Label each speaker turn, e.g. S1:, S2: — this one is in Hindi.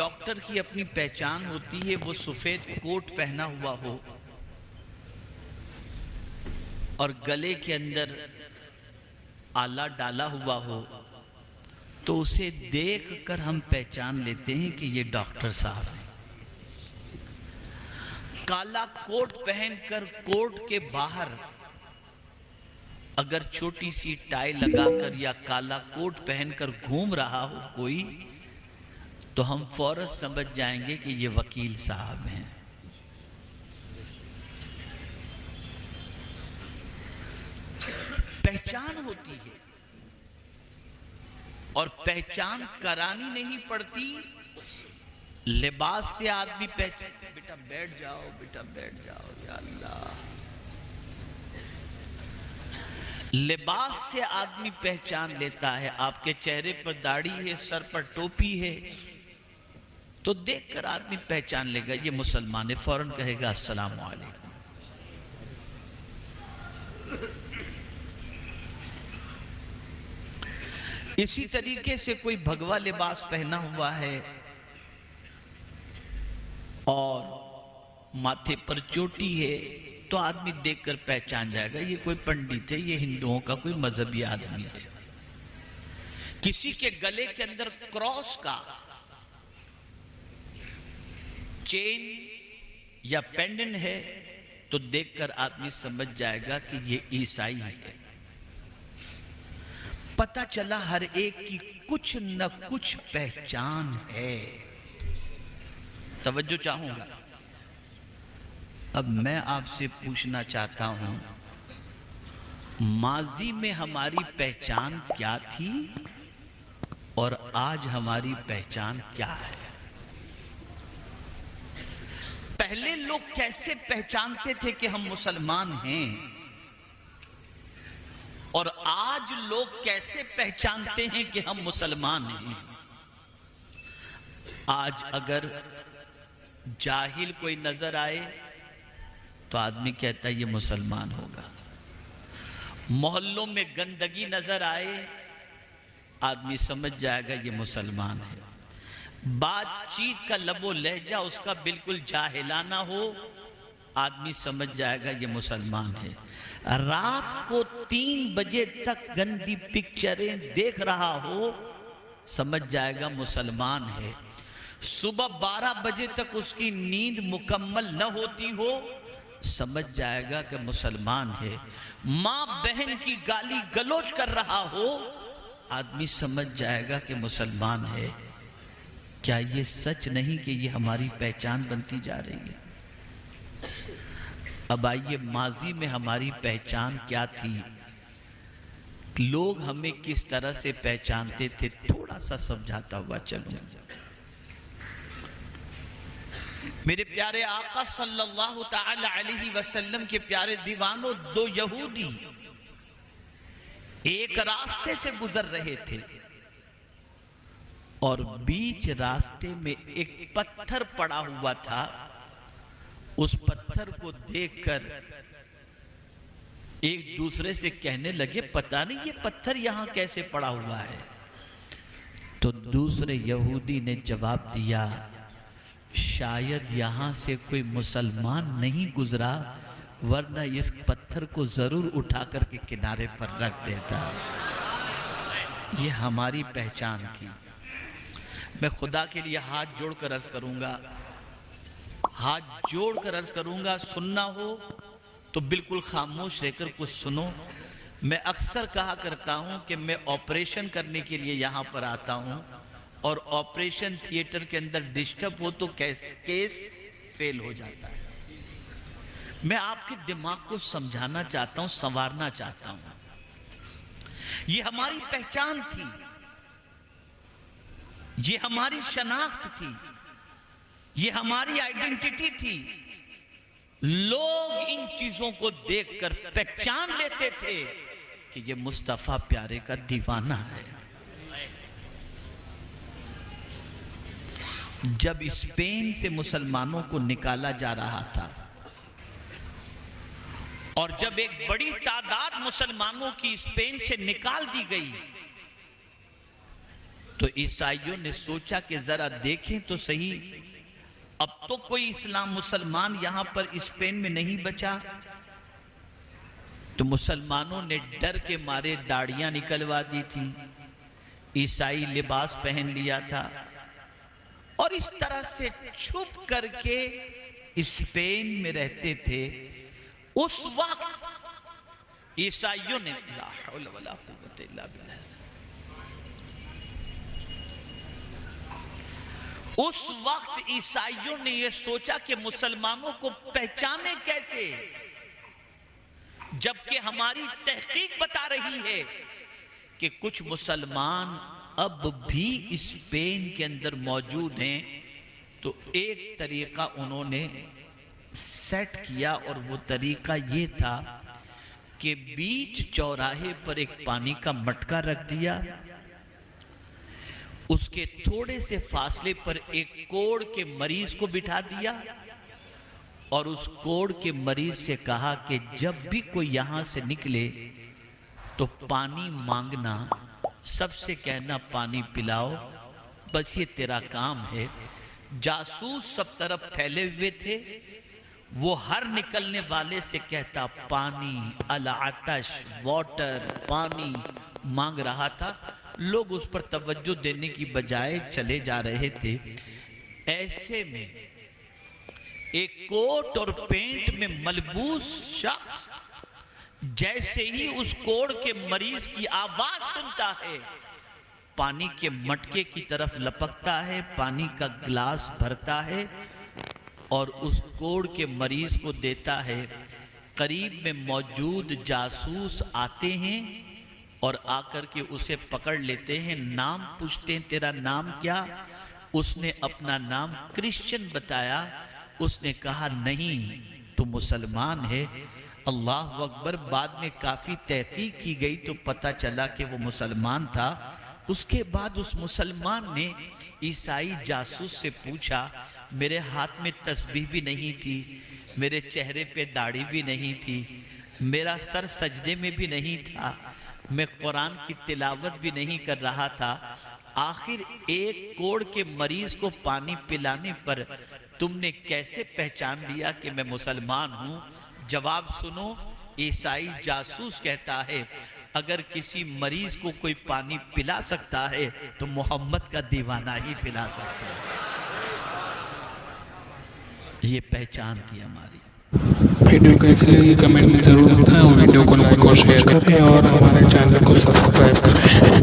S1: डॉक्टर की अपनी पहचान होती है, वो सफेद कोट पहना हुआ हो और गले के अंदर आला डाला हुआ हो, तो उसे देखकर हम पहचान लेते हैं कि ये डॉक्टर साहब हैं। काला कोट पहनकर कोट के बाहर अगर छोटी सी टाई लगाकर या काला कोट पहनकर घूम रहा हो कोई, तो हम फौरन समझ जाएंगे कि ये वकील साहब हैं। पहचान होती है और पहचान करानी नहीं पड़ती, लिबास से आदमी पहचान। बेटा बैठ जाओ, बेटा बैठ जाओ, या अल्लाह। लिबास से आदमी पहचान लेता है। आपके चेहरे पर दाढ़ी है, सर पर टोपी है, तो देखकर आदमी पहचान लेगा ये मुसलमान है, फौरन कहेगा अस्सलाम वालेकुम। इसी तरीके से कोई भगवा लिबास पहना हुआ है और माथे पर चोटी है, तो आदमी देखकर पहचान जाएगा ये कोई पंडित है, ये हिंदुओं का कोई मजहबी आदमी है। किसी के गले के अंदर क्रॉस का चेन या पेंडेंट है, तो देखकर आदमी समझ जाएगा कि ये ईसाई है। पता चला हर एक की कुछ न कुछ पहचान है। तवज्जो चाहूंगा। अब मैं आपसे पूछना चाहता हूं, माजी में हमारी पहचान क्या थी और आज हमारी पहचान क्या है? पहले लोग कैसे पहचानते थे कि हम मुसलमान हैं, और आज लोग कैसे पहचानते हैं कि हम मुसलमान हैं? आज अगर जाहिल कोई नजर आए तो आदमी कहता है ये मुसलमान होगा। मोहल्लों में गंदगी नजर आए, आदमी समझ जाएगा ये मुसलमान है। बातचीत का लबो लहजा उसका बिल्कुल जाहिलाना हो, आदमी समझ जाएगा ये मुसलमान है। रात को 3 बजे तक गंदी पिक्चरें देख रहा हो, समझ जाएगा मुसलमान है। सुबह 12 बजे तक उसकी नींद मुकम्मल न होती हो, समझ जाएगा कि मुसलमान है। मां बहन की गाली गलौज कर रहा हो, आदमी समझ जाएगा कि मुसलमान है। क्या ये सच नहीं कि ये हमारी पहचान बनती जा रही है? अब आइए, माजी में हमारी पहचान क्या थी, लोग हमें किस तरह से पहचानते थे, थोड़ा सा समझाता हुआ चलूं। मेरे प्यारे आका सल्लल्लाहु ताला अलैहि वसल्लम के प्यारे दीवानों, 2 यहूदी एक रास्ते से गुजर रहे थे और बीच रास्ते में एक पत्थर पड़ा हुआ था। उस पत्थर को देखकर एक दूसरे से कहने लगे, पता नहीं ये पत्थर यहां कैसे पड़ा हुआ है। तो दूसरे यहूदी ने जवाब दिया, शायद यहां से कोई मुसलमान नहीं गुजरा, वरना इस पत्थर को जरूर उठा करके किनारे पर रख देता। ये हमारी पहचान थी। मैं खुदा के लिए हाथ जोड़कर अर्ज करूंगा, हाथ जोड़कर अर्ज करूंगा, सुनना हो तो बिल्कुल खामोश रहकर कुछ सुनो। मैं अक्सर कहा करता हूं कि मैं ऑपरेशन करने के लिए यहां पर आता हूं, और ऑपरेशन थिएटर के अंदर डिस्टर्ब हो तो केस फेल हो जाता है। मैं आपके दिमाग को समझाना चाहता हूं, संवारना चाहता हूं। ये हमारी पहचान थी, ये हमारी शनाख्त थी, ये हमारी आइडेंटिटी थी। लोग इन चीजों को देखकर पहचान लेते थे कि ये मुस्तफा प्यारे का दीवाना है। जब स्पेन से मुसलमानों को निकाला जा रहा था और जब एक बड़ी तादाद मुसलमानों की स्पेन से निकाल दी गई, तो ईसाइयों ने सोचा कि जरा देखें तो सही, अब तो कोई इस्लाम मुसलमान यहां पर स्पेन में नहीं बचा। तो मुसलमानों ने डर के मारे दाढ़ियां निकलवा दी थी, ईसाई लिबास पहन लिया था, और इस तरह से छुप करके स्पेन में रहते थे। उस वक्त ईसाइयों ने ला हौल वला कुव्वत इल्ला बिल्लाह, उस वक्त ईसाइयों ने यह सोचा कि मुसलमानों को पहचाने कैसे, जबकि हमारी तहकीक बता रही है कि कुछ मुसलमान अब भी स्पेन के अंदर मौजूद हैं। तो एक तरीका उन्होंने सेट किया, और वो तरीका ये था कि बीच चौराहे पर एक पानी का मटका रख दिया, उसके थोड़े से फासले पर एक कोढ़ के मरीज को बिठा दिया, और उस कोढ़ के मरीज से कहा कि जब भी कोई यहां से निकले तो पानी मांगना, सबसे कहना पानी पिलाओ, बस ये तेरा काम है। जासूस सब तरफ फैले हुए थे, वो हर निकलने वाले से कहता पानी, अल आतश, वाटर, पानी मांग रहा था। लोग उस पर तवज्जो देने की बजाय चले जा रहे थे। ऐसे में एक कोट और पेंट में मलबूस शख्स जैसे ही उस कोढ़ के मरीज की आवाज सुनता है, पानी के मटके की तरफ लपकता है, पानी का गिलास भरता है और उस कोढ़ के मरीज को देता है। करीब में मौजूद जासूस आते हैं और आकर के उसे पकड़ लेते हैं, नाम पूछते हैं तेरा नाम क्या? उसने अपना नाम क्रिश्चियन बताया। उसने कहा नहीं तो मुसलमान है। अल्लाह अकबर। बाद में काफी तहकीक की गई तो पता चला कि वो मुसलमान था। उसके बाद उस मुसलमान ने ईसाई जासूस से पूछा, मेरे हाथ में तस्बीह भी नहीं थी, मेरे चेहरे पे दाढ़ी भी नहीं थी, मेरा सर सजदे में भी नहीं था, मैं कुरान की तिलावत भी नहीं कर रहा था, आखिर एक कोढ़ के मरीज को पानी पिलाने पर तुमने कैसे पहचान लिया कि मैं मुसलमान हूं? जवाब सुनो। ईसाई जासूस कहता है, अगर किसी मरीज को कोई पानी पिला सकता है तो मोहम्मद का दीवाना ही पिला सकता है। ये पहचान थी हमारी।
S2: वीडियो कैसी लगी कमेंट में जरूर बताएं और वीडियो को लाइक और शेयर करें और हमारे चैनल को सब्सक्राइब करें।